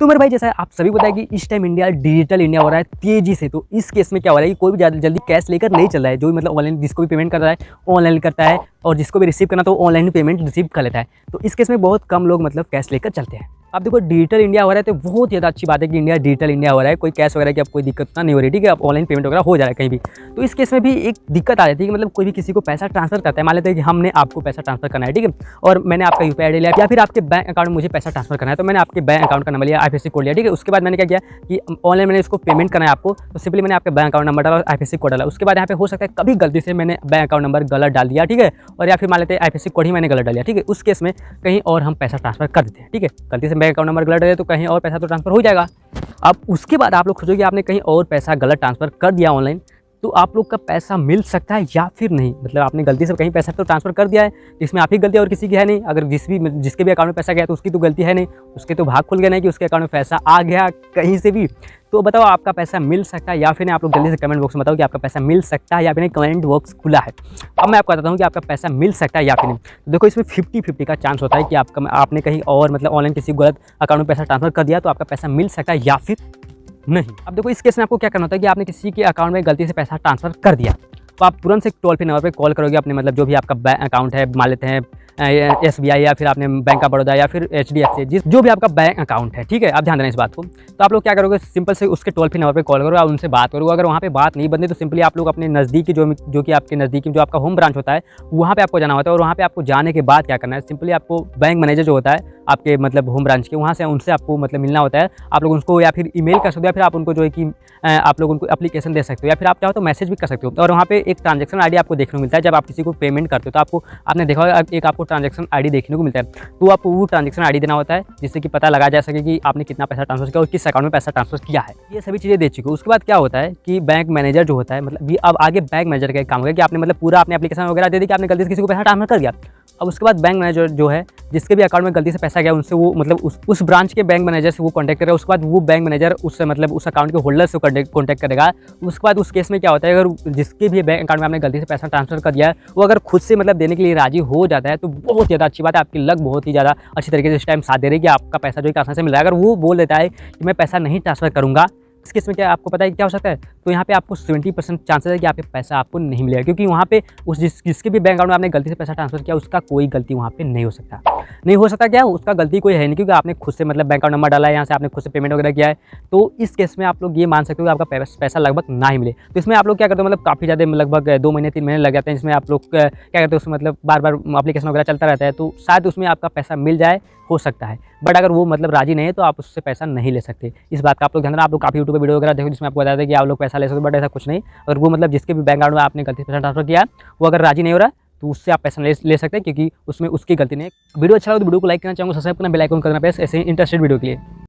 तो मेरे भाई जैसा आप सभी पता है कि इस टाइम इंडिया डिजिटल इंडिया हो रहा है तेजी से। तो इस केस में क्या हो रहा है कि कोई भी ज़्यादा जल्दी कैश लेकर नहीं चल रहा है। जो भी मतलब ऑनलाइन जिसको भी पेमेंट कर रहा है ऑनलाइन करता है, और जिसको भी रिसीव करना तो ऑनलाइन पेमेंट रिसीव कर लेता है। तो इस केस में बहुत कम लोग मतलब कैश लेकर चलते हैं। आप देखो डिजिटल इंडिया हो रहा है तो बहुत ज़्यादा अच्छी बात है कि इंडिया डिजिटल इंडिया हो रहा है। कोई कैश वगैरह की अब कोई दिक्कत नहीं हो रही, ठीक है। अब ऑनलाइन पेमेंट वगैरह हो जा रहा है कहीं भी। तो इस केस में भी एक दिक्कत आ जाती है कि मतलब कोई भी किसी को पैसा ट्रांसफर करता है। मान लेते हैं कि हमने आपको पैसा ट्रांसफर करना है, ठीक है, और मैंने आपका यूपीआई आईडी लिया या फिर आपके बैंक अकाउंट में मुझे पैसा ट्रांसफर करना है। तो मैंने आपके बैंक अकाउंट का नंबर लिया, आईएफएससी कोड लिया, ठीक है। उसके बाद मैंने क्या किया कि ऑनलाइन मैंने इसको पेमेंट करना है आपको, तो सिंपली मैंने आपके बैंक अकाउंट नंबर डाला और आईएफएससी कोड डाला। उसके बाद यहाँ पे हो सकता है कभी गलती से मैंने बैंक अकाउंट नंबर गलत डाल दिया, ठीक है, और या फिर मान लेते हैं आईएफएससी कोड ही मैंने गलत डाल दिया, ठीक है। उस केस में कहीं और हम पैसा ट्रांसफर कर देते हैं, ठीक है। गलती से बैंक अकाउंट नंबर गलत डाले तो कहीं और पैसा तो ट्रांसफर हो जाएगा। अब उसके बाद आप लोग सोचोगे आपने कहीं और पैसा गलत ट्रांसफर कर दिया ऑनलाइन, तो आप लोग का पैसा मिल सकता है या फिर नहीं। मतलब आपने गलती से कहीं पैसा तो ट्रांसफर कर दिया है, इसमें आप ही गलती है और किसी की है नहीं। अगर जिसके भी अकाउंट में पैसा गया तो उसकी तो गलती है नहीं, उसके तो भाग खुल गया नहीं कि उसके अकाउंट में पैसा आ गया कहीं से भी। तो बताओ आपका पैसा मिल सकता है या फिर नहीं। आप लोग जल्दी से कमेंट बॉक्स में बताओ कि आपका पैसा मिल सकता है या फिर नहीं। कमेंट बॉक्स खुला है। अब मैं आपको बताता हूँ कि आपका पैसा मिल सकता है या फिर नहीं। तो देखो इसमें 50-50 का चांस होता है कि आपने कहीं और मतलब ऑनलाइन किसी गलत अकाउंट में पैसा ट्रांसफर कर दिया तो आपका पैसा मिल सकता है या फिर नहीं। अब देखो इस केस में आपको क्या करना होता है कि आपने किसी के अकाउंट में गलती से पैसा ट्रांसफर कर दिया, तो आप तुरंत से टोल फ्री नंबर पे कॉल करोगे अपने मतलब जो भी आपका बैंक अकाउंट है, मान लेते हैं एसबीआई या फिर आपने बैंक ऑफ बड़ौदा या फिर एचडीएफसी, जो भी आपका बैंक अकाउंट है, ठीक है। आप ध्यान देना इस बात को। तो आप लोग क्या करोगे, सिंपल से उसके टोल फ्री नंबर पे कॉल करोगे और उनसे बात करोगे। अगर वहाँ पे बात नहीं बनती तो सिंपली आप लोग अपने नज़दीकी जो कि आपके नज़दीकी जो आपका होम ब्रांच होता है वहाँ पे आपको जाना होता है। और वहाँ पे आपको जाने के बाद क्या करना है, सिंपली आपको बैंक मैनेजर जो होता है आपके मतलब होम ब्रांच के, वहाँ से उनसे आपको मतलब मिलना होता है। आप लोग उनको या फिर ईमेल कर सकते हो या फिर आप उनको जो है कि आप लोग उनको एप्लीकेशन दे सकते हो या फिर आप चाहो तो मैसेज भी कर सकते हो। और वहाँ पे एक ट्रांजैक्शन आईडी आपको देखने को मिलता है जब आप किसी को पेमेंट करते हो। तो आपने देखा होगा एक आपको ट्रांजैक्शन आईडी देखने को मिलता है, तो आपको वो ट्रांजैक्शन आईडी देना होता है जिससे कि पता लगा जा सके कि आपने कितना पैसा ट्रांसफर किया और किस अकाउंट में पैसा ट्रांसफर किया है। ये सभी चीज़ें दे चुके हो। उसके बाद क्या होता है कि बैंक मैनेजर जो होता है मतलब अब आगे बैंक मैनेजर का एक काम होगा कि आपने मतलब पूरा अपने एप्लीकेशन वगैरह दे दी कि आपने गलती से किसी को पैसा ट्रांसफर कर दिया। अब उसके बाद बैंक मैनेजर जो है जिसके भी अकाउंट में गलती से पैसा गया उनसे वो मतलब उस ब्रांच के बैंक मैनेजर से वो कॉन्टैक्ट करेगा। उसके बाद वो बैंक मैनेजर उससे मतलब उस अकाउंट के होल्डर से कॉन्टैक्ट करेगा। उसके बाद उस केस में क्या होता है, अगर जिसके भी बैंक अकाउंट में आपने गलती से पैसा ट्रांसफर कर दिया है वो अगर खुद से मतलब देने के लिए राजी हो जाता है तो बहुत ज़्यादा अच्छी बात है। आपकी लक बहुत ही ज़्यादा अच्छी तरीके से इस टाइम साथ दे रही है कि आपका पैसा जो है आसानी से मिल रहा है। अगर वो बोल देता है कि मैं पैसा नहीं ट्रांसफर करूँगा, इस केस में क्या आपको पता है क्या हो सकता है, तो यहाँ पे आपको 70% चांसेस है कि आपके पैसा आपको नहीं मिलेगा, क्योंकि वहाँ पे जिसके भी बैंक अकाउंट में आपने गलती से पैसा ट्रांसफर किया उसका कोई गलती वहाँ पे नहीं हो सकता। नहीं हो सकता क्या, उसका गलती कोई है नहीं, क्योंकि आपने खुद से मतलब बैंक अकाउंट नंबर डाला है, यहाँ से आपने खुद से पेमेंट वगैरह किया है। तो इस केस में आप लोग ये मान सकते हो कि आपका पैसा लगभग ना ही मिले। तो इसमें आप लोग क्या करते हो, मतलब काफ़ी ज़्यादा लगभग 2 महीने 3 महीने लग जाते हैं, जिसमें आप लोग क्या करते हो उसमें मतलब बार बार एप्लीकेशन वगैरह चलता रहता है। तो शायद उसमें आपका पैसा मिल जाए, हो सकता है, बट अगर वो मतलब राजी नहीं है तो आप उससे पैसा नहीं ले सकते। इस बात का आप लोग ध्यान रखना। आप लोग काफ़ी यूट्यूब पे वीडियो वगैरह देखो जिसमें आपको बताते हैं कि आप लोग पैसा ले सकते हो, बट ऐसा कुछ नहीं। अगर वो मतलब जिसके भी बैंक अकाउंट में आपने गलती से पैसा ट्रांसफर किया वो अगर राजी नहीं हो रहा तो उससे आप पैसा ले सकते हैं, क्योंकि उसमें उसकी गलती नहीं है। वीडियो अच्छा लगा तो वीडियो को लाइक करना, चाहूँगा सब्सक्राइब करना, बेल आइकन करना प्रेस ऐसे इंटरेस्टेड वीडियो के लिए।